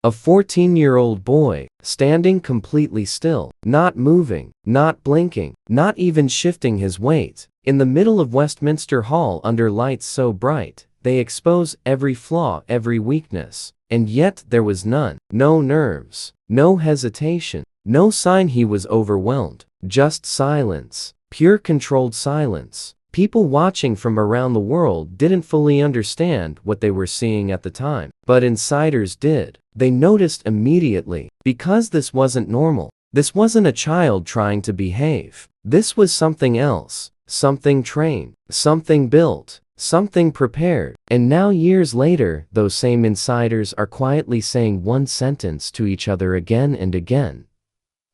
A 14-year-old boy, standing completely still, not moving, not blinking, not even shifting his weight, in the middle of Westminster Hall under lights so bright, they expose every flaw, every weakness. And yet there was none, no nerves, no hesitation, no sign he was overwhelmed, just silence, pure controlled silence. People watching from around the world didn't fully understand what they were seeing at the time, but insiders did. They noticed immediately, because this wasn't normal. This wasn't a child trying to behave. This was something else, something trained, something built, something prepared. And now years later, those same insiders are quietly saying one sentence to each other again and again.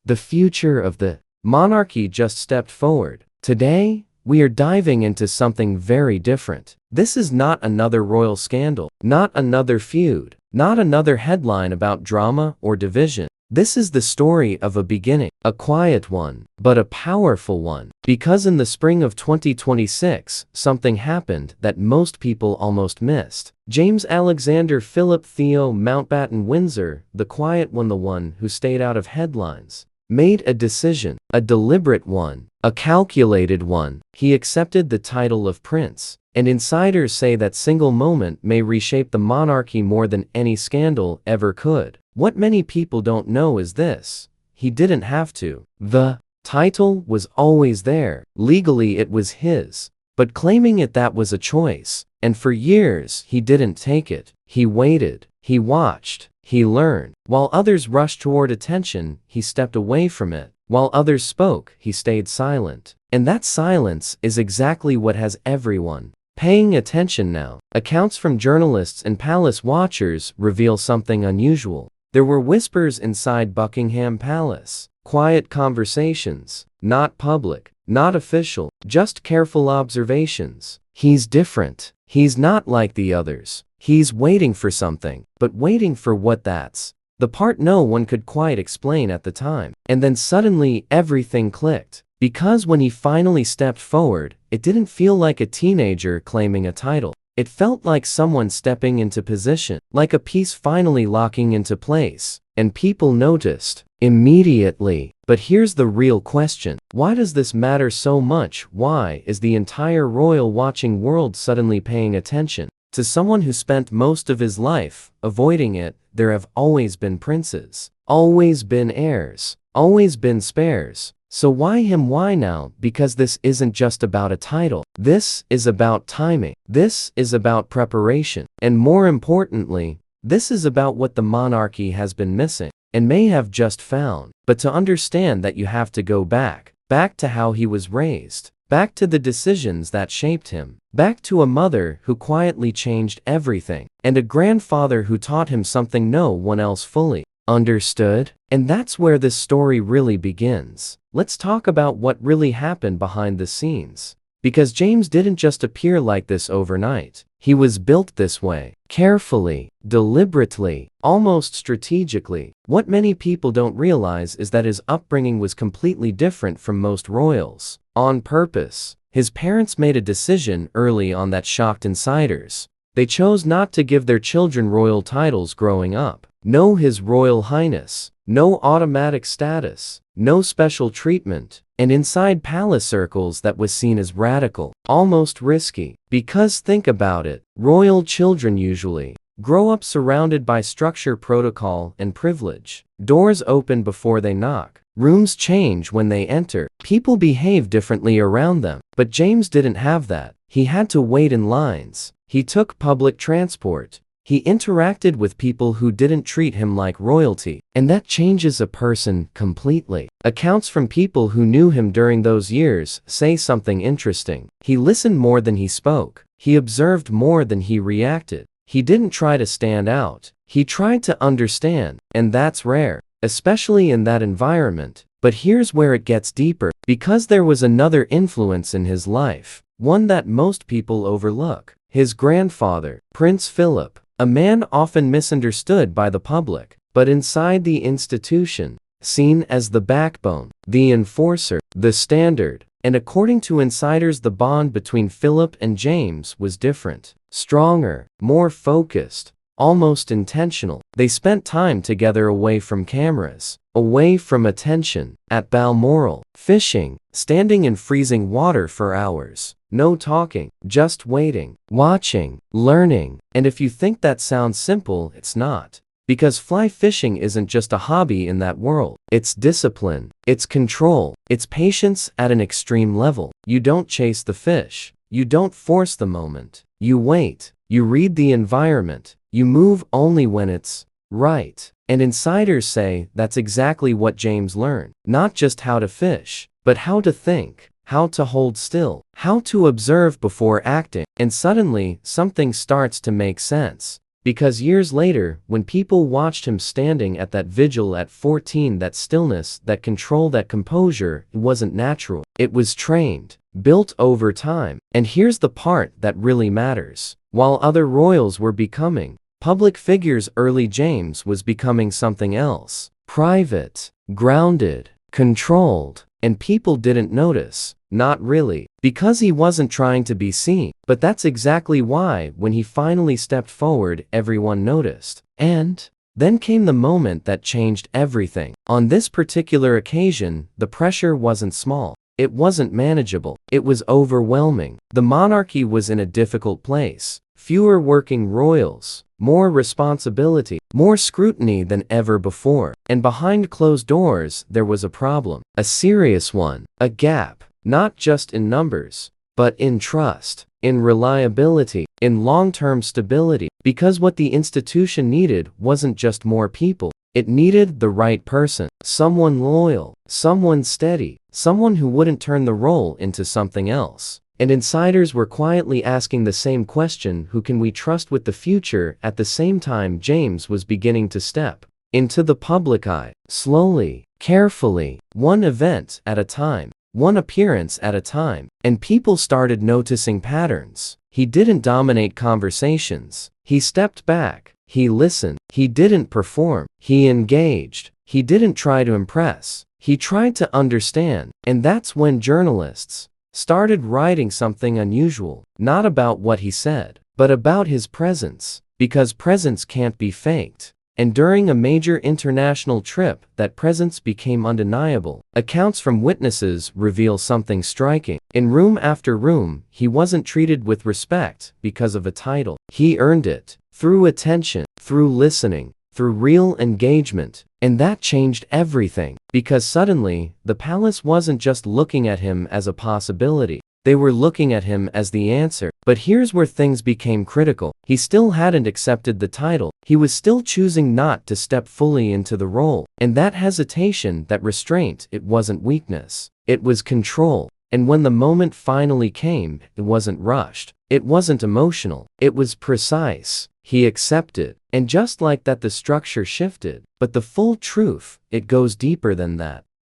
The future of the monarchy just stepped forward. Today, we are diving into something very different. This is not another royal scandal, not another feud, not another headline about drama or division. This is the story of a beginning, a quiet one, but a powerful one. Because in the spring of 2026, something happened that most people almost missed. James Alexander Philip Theo Mountbatten Windsor, the quiet one, the one who stayed out of headlines, made a decision, a deliberate one, a calculated one. He accepted the title of prince. And insiders say that single moment may reshape the monarchy more than any scandal ever could. What many people don't know is this: he didn't have to. The title was always there. Legally it was his. But claiming it, that was a choice. And for years he didn't take it. He waited. He watched. He learned. While others rushed toward attention, he stepped away from it. While others spoke, he stayed silent. And that silence is exactly what has everyone paying attention now. Accounts from journalists and palace watchers reveal something unusual. There were whispers inside Buckingham Palace. Quiet conversations. Not public. Not official. Just careful observations. He's different. He's not like the others. He's waiting for something. But waiting for what? That's the part no one could quite explain at the time. And then suddenly everything clicked. Because when he finally stepped forward, it didn't feel like a teenager claiming a title. It felt like someone stepping into position, like a piece finally locking into place. And people noticed immediately. But here's the real question. Why does this matter so much? Why is the entire royal watching world suddenly paying attention to someone who spent most of his life avoiding it? There have always been princes, always been heirs, always been spares. So why him? Why now? Because this isn't just about a title. This is about timing. This is about preparation. And more importantly, this is about what the monarchy has been missing and may have just found. But to understand that, you have to go back to how he was raised, back to the decisions that shaped him, back to a mother who quietly changed everything, and a grandfather who taught him something no one else fully understood. And that's where this story really begins. Let's talk about what really happened behind the scenes. Because James didn't just appear like this overnight. He was built this way, carefully, deliberately, almost strategically. What many people don't realize is that his upbringing was completely different from most royals. On purpose. His parents made a decision early on that shocked insiders. They chose not to give their children royal titles growing up. No His Royal Highness, no automatic status, no special treatment. And inside palace circles that was seen as radical, almost risky. Because think about it, royal children usually grow up surrounded by structure, protocol, and privilege. Doors open before they knock. Rooms change when they enter. People behave differently around them. But James didn't have that. He had to wait in lines. He took public transport. He interacted with people who didn't treat him like royalty. And that changes a person completely. Accounts from people who knew him during those years say something interesting. He listened more than he spoke. He observed more than he reacted. He didn't try to stand out. He tried to understand. And that's rare, especially in that environment. But here's where it gets deeper. Because there was another influence in his life, one that most people overlook. His grandfather, Prince Philip. A man often misunderstood by the public, but inside the institution, seen as the backbone, the enforcer, the standard. And according to insiders, the bond between Philip and James was different, stronger, more focused, almost intentional. They spent time together away from cameras, away from attention, at Balmoral, fishing, standing in freezing water for hours. No talking, just waiting, watching, learning. And if you think that sounds simple, it's not. Because fly fishing isn't just a hobby in that world. It's discipline, it's control, it's patience at an extreme level. You don't chase the fish. You don't force the moment. You wait. You read the environment. You move only when it's right. And insiders say that's exactly what James learned. Not just how to fish, but how to think, how to hold still, how to observe before acting. And suddenly, something starts to make sense. Because years later, when people watched him standing at that vigil at 14, that stillness, that control, that composure, it wasn't natural. It was trained, built over time. And here's the part that really matters. While other royals were becoming public figures, early James was becoming something else. Private, grounded, controlled. And people didn't notice. Not really. Because he wasn't trying to be seen. But that's exactly why, when he finally stepped forward, everyone noticed. And then came the moment that changed everything. On this particular occasion, the pressure wasn't small. It wasn't manageable. It was overwhelming. The monarchy was in a difficult place. Fewer working royals, more responsibility, more scrutiny than ever before. And behind closed doors, there was a problem. A serious one. A gap. Not just in numbers, but in trust, in reliability, in long-term stability. Because what the institution needed wasn't just more people. It needed the right person. Someone loyal, someone steady, someone who wouldn't turn the role into something else. And insiders were quietly asking the same question: who can we trust with the future? At the same time, James was beginning to step into the public eye, slowly, carefully, one event at a time, one appearance at a time. And people started noticing patterns. He didn't dominate conversations. He stepped back. He listened. He didn't perform. He engaged. He didn't try to impress. He tried to understand. And that's when journalists started writing something unusual. Not about what he said, but about his presence. Because presence can't be faked. And during a major international trip, that presence became undeniable. Accounts from witnesses reveal something striking. In room after room, he wasn't treated with respect because of a title. He earned it through attention, through listening, through real engagement. And that changed everything. Because suddenly, the palace wasn't just looking at him as a possibility. They were looking at him as the answer. But here's where things became critical. He still hadn't accepted the title. He was still choosing not to step fully into the role. And that hesitation, that restraint, it wasn't weakness. It was control. And when the moment finally came, it wasn't rushed. It wasn't emotional. It was precise. He accepted. And just like that, the structure shifted. But the full truth, it goes deeper than that.